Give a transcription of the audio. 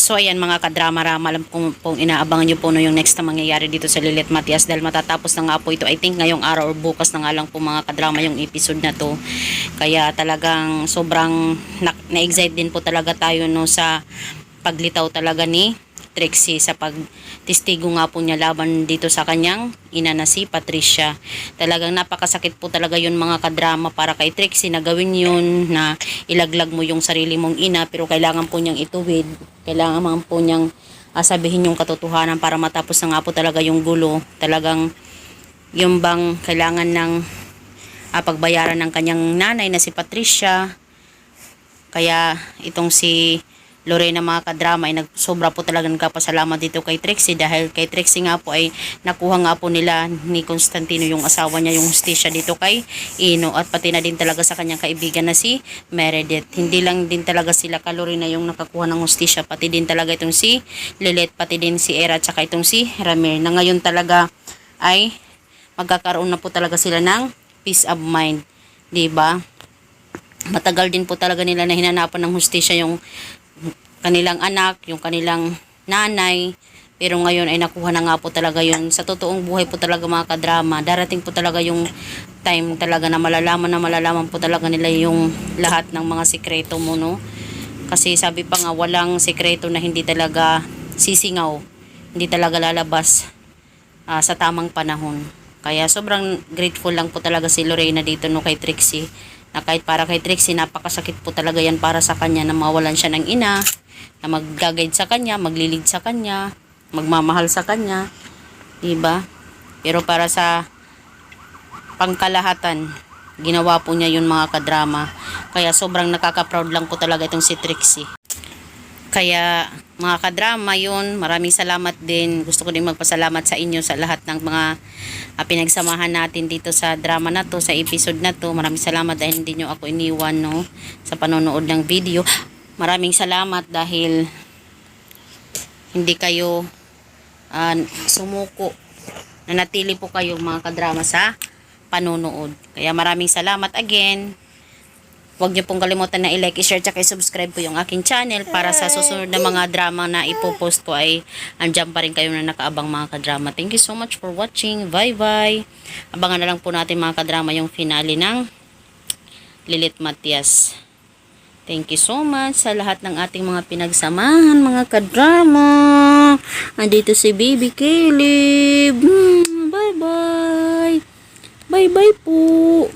So ayan mga kadrama-rama, alam kong inaabangan nyo po no yung next na mangyayari dito sa Lilit Matias dahil matatapos na nga po ito, I think ngayong araw or bukas na nga lang po mga kadrama yung episode na to. Kaya talagang sobrang na-excite din po talaga tayo no sa paglitaw talaga ni Trixie sa pagtistigo nga po niya laban dito sa kanyang ina na si Patricia. Talagang napakasakit po talaga yun mga kadrama para kay Trixie na gawin yun, na ilaglag mo yung sarili mong ina, pero kailangan po niyang ituwid, kailangan man po niyang sabihin yung katotohanan para matapos na nga po talaga yung gulo. Talagang yung bang kailangan ng pagbayaran ng kanyang nanay na si Patricia. Kaya itong si Lorena mga kadrama ay sobra po talaga nagpapasalamat dito kay Trixie dahil kay Trixie nga po ay nakuha nga po nila ni Constantino yung asawa niya, yung hustisya dito kay Ino, at pati na din talaga sa kanyang kaibigan na si Meredith. Hindi lang din talaga sila ka Lorena yung nakakuha ng hustisya, pati din talaga itong si Lilit, pati din si Era, tsaka itong si Ramir, na ngayon talaga ay magkakaroon na po talaga sila ng peace of mind, diba? Matagal din po talaga nila na hinanapan ng hustisya yung kanilang anak, yung kanilang nanay, pero ngayon ay nakuha na nga po talaga yun. Sa totoong buhay po talaga mga kadrama, darating po talaga yung time talaga na malalaman po talaga nila yung lahat ng mga sikreto mo, no? Kasi sabi pa nga, walang sikreto na hindi talaga sisingaw, hindi talaga lalabas sa tamang panahon. Kaya sobrang grateful lang po talaga si Lorena dito no kay Trixie, na kahit para kay Trixie napakasakit po talaga yan para sa kanya na mawalan siya ng ina, na mag-guide sa kanya, maglilid sa kanya, magmamahal sa kanya, diba? Pero para sa pangkalahatan, ginawa po niya yun mga kadrama. Kaya sobrang nakaka-proud lang po talaga itong si Trixie. Kaya mga kadrama yun, maraming salamat din. Gusto ko din magpasalamat sa inyo sa lahat ng mga pinagsamahan natin dito sa drama na to, sa episode na to. Maraming salamat dahil hindi nyo ako iniwan no, sa panonood ng video. Maraming salamat dahil hindi kayo sumuko, nanatili po kayo mga kadrama sa panonood. Kaya maraming salamat again. Huwag niyo pong kalimutan na i-like, i-share, tsaka i-subscribe po yung aking channel para sa susunod na mga drama na ipopost ko ay andyan pa rin kayo na nakaabang mga kadrama. Thank you so much for watching. Bye bye. Abangan na lang po natin mga kadrama yung finale ng Lilit Matias. Thank you so much sa lahat ng ating mga pinagsamahan mga kadrama. Andito si Baby Caleb. Bye bye. Bye bye po.